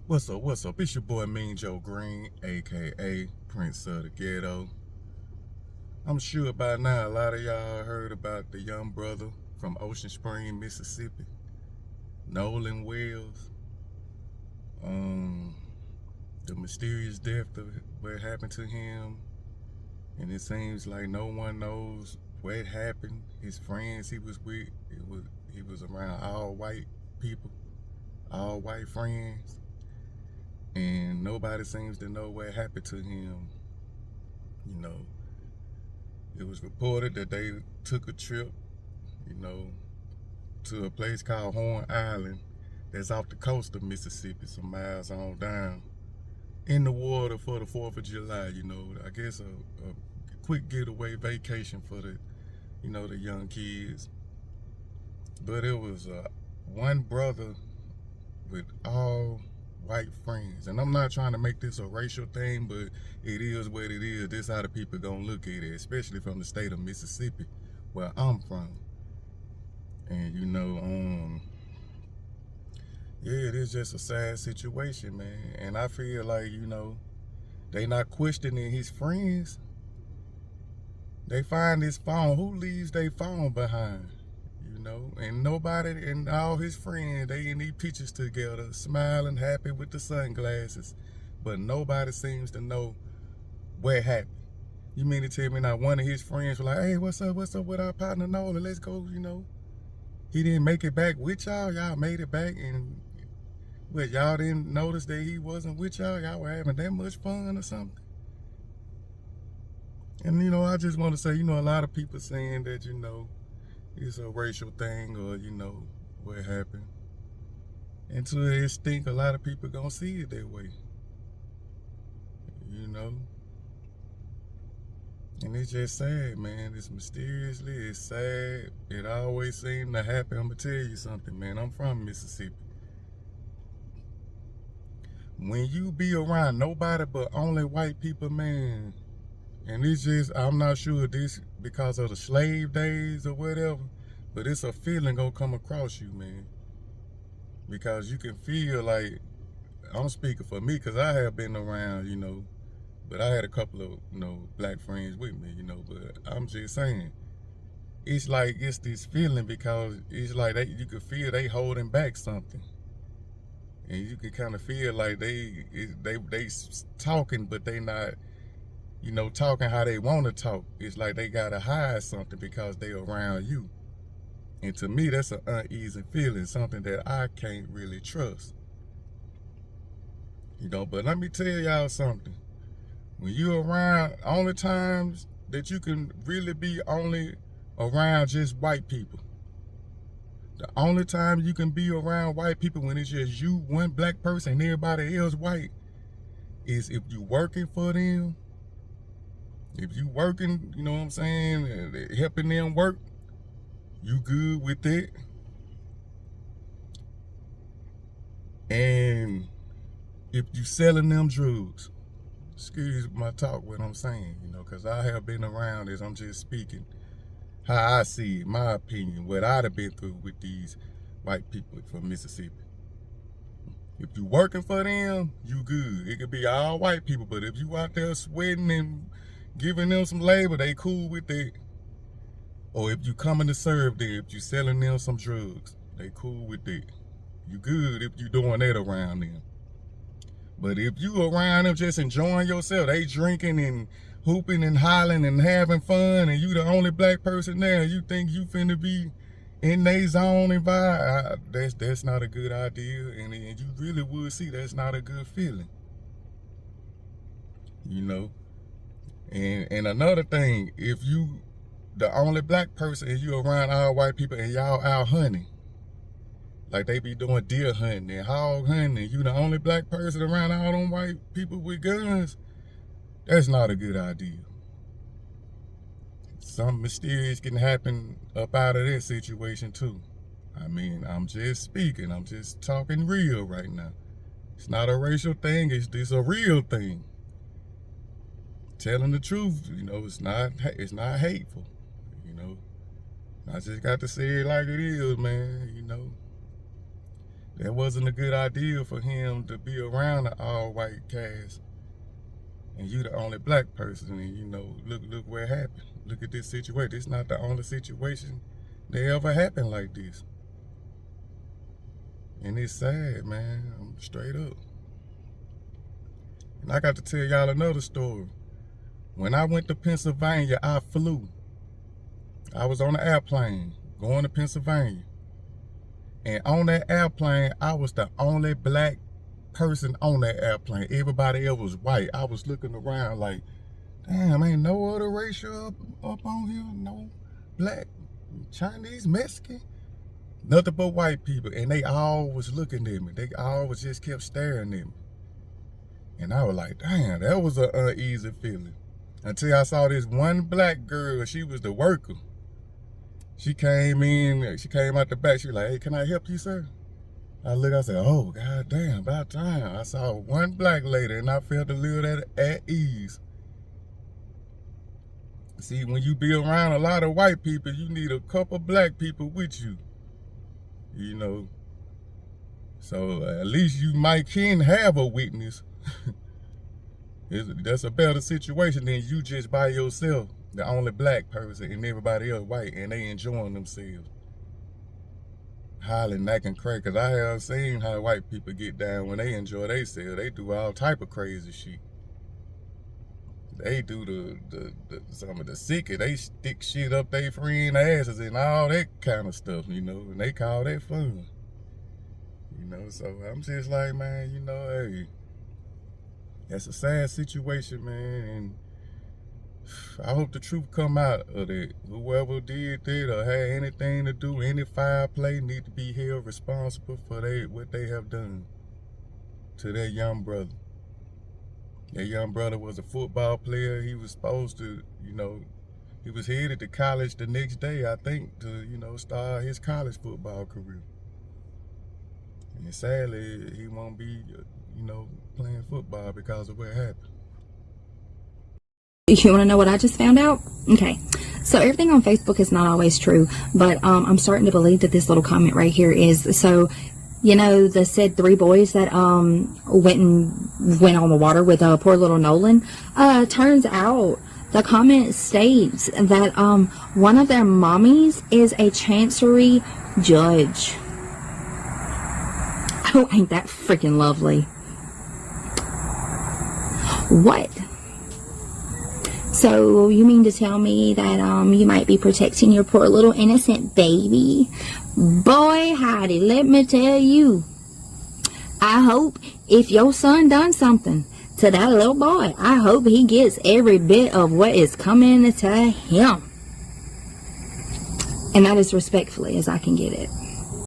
What's up? It's your boy Mean Joe Green, aka Prince of the Ghetto. I'm sure by now a lot of y'all heard about the young brother from Ocean Spring, Mississippi, Nolan Wells. Um, the mysterious death of what happened to him, and it seems like no one knows what happened. His friends he was with, he was around all white people, all white friends, and nobody seems to know what happened to him. You know, it was reported that they took a trip, you know, to a place called Horn Island that's off the coast of Mississippi, some miles on down, in the water for the 4th of July, I guess a quick getaway vacation for the young kids. But it was one brother with all white friends. And I'm not trying to make this a racial thing, but it is what it is. This how the people gonna look at it, especially from the state of Mississippi, where I'm from. And yeah, it is just a sad situation, man. And I feel like, they not questioning his friends. They find his phone. Who leaves their phone behind? And nobody and all his friends, they in these pictures together, smiling, happy with the sunglasses. But nobody seems to know what happened. You mean to tell me not one of his friends were like, hey, what's up with our partner Nolan? Let's go. He didn't make it back with y'all. Y'all made it back, and what, y'all didn't notice that he wasn't with y'all? Y'all were having that much fun or something? And I just want to say, a lot of people saying that, it's a racial thing, or what happened. And to an extent, a lot of people gonna see it that way. And it's just sad, man. It's mysteriously, it's sad. It always seemed to happen. I'm gonna tell you something, man. I'm from Mississippi. When you be around nobody but only white people, man, and it's just, I'm not sure this because of the slave days or whatever, but it's a feeling gonna come across you, man. Because you can feel like, I'm speaking for me, because I have been around, but I had a couple of, black friends with me, but I'm just saying, it's like, it's this feeling because it's like you can feel they holding back something. And you can kind of feel like they talking, but they not, talking how they want to talk. It's like they gotta hide something because they around you. And to me, that's an uneasy feeling, something that I can't really trust. But let me tell y'all something. When you're around, only times that you can really be only around just white people. The only time you can be around white people when it's just you, one black person, and everybody else white, is if you working for them. If you working, you know what I'm saying, helping them work, you good with it. And if you selling them drugs, excuse my talk, what I'm saying, because I have been around this. I'm just speaking how I see it, my opinion, what I'd have been through with these white people from Mississippi. If you working for them, you good. It could be all white people, but if you out there sweating and giving them some labor, they cool with it. Or if you coming to serve them, if you selling them some drugs, they cool with it. You good if you doing that around them. But if you around them just enjoying yourself, they drinking and hooping and hollering and having fun, and you the only black person there, you think you finna be in their zone and vibe, that's not a good idea. And you really would see that's not a good feeling. And another thing, if you the only black person and you around all white people and y'all out hunting, like they be doing deer hunting and hog hunting, and you the only black person around all them white people with guns, that's not a good idea. Something mysterious can happen up out of that situation too. I mean, I'm just speaking, I'm just talking real right now. It's not a racial thing, it's a real thing. Telling the truth, it's not hateful. I just got to say it like it is, man. that wasn't a good idea for him to be around an all-white cast. And you the only black person, and you know, look where it happened. Look at this situation. It's not the only situation that ever happened like this. And it's sad, man. I'm straight up. And I got to tell y'all another story. When I went to Pennsylvania, I flew. I was on an airplane going to Pennsylvania. And on that airplane, I was the only black person on that airplane. Everybody else was white. I was looking around like, damn, ain't no other racial up on here. No black, Chinese, Mexican. Nothing but white people. And they all was looking at me. They always just kept staring at me. And I was like, damn, that was an uneasy feeling. Until I saw this one black girl. She was the worker. She came in, she came out the back. She was like, hey, can I help you, sir? I looked, I said, oh, god damn, about time. I saw one black lady and I felt a little at ease. See, when you be around a lot of white people, you need a couple black people with you. You know, so at least you can have a witness. That's a better situation than you just by yourself, the only black person, and everybody else white, and they enjoying themselves. Hollering, acting crazy, because I have seen how white people get down when they enjoy themselves. They do all type of crazy shit. They do some of the sickest. They stick shit up their friend asses and all that kind of stuff, you know, and they call that fun. You know, so I'm just like, man, you know, hey, that's a sad situation, man, and I hope the truth come out of it. Whoever did that or had anything to do, any foul play, need to be held responsible for what they have done to that young brother. That young brother was a football player. He was supposed to, you know, he was headed to college the next day, I think, to, you know, start his college football career. And sadly, he won't be, you know, playing football because of what happened. You want to know what I just found out? Okay, so everything on Facebook is not always true, but I'm starting to believe that this little comment right here is. So, you know, the said 3 boys that went on the water with poor little Nolan. Turns out the comment states that one of their mommies is a chancery judge. Oh, ain't that freaking lovely? What? So you mean to tell me that you might be protecting your poor little innocent baby? Boy, howdy, let me tell you. I hope if your son done something to that little boy, I hope he gets every bit of what is coming to him. And that is respectfully as I can get it.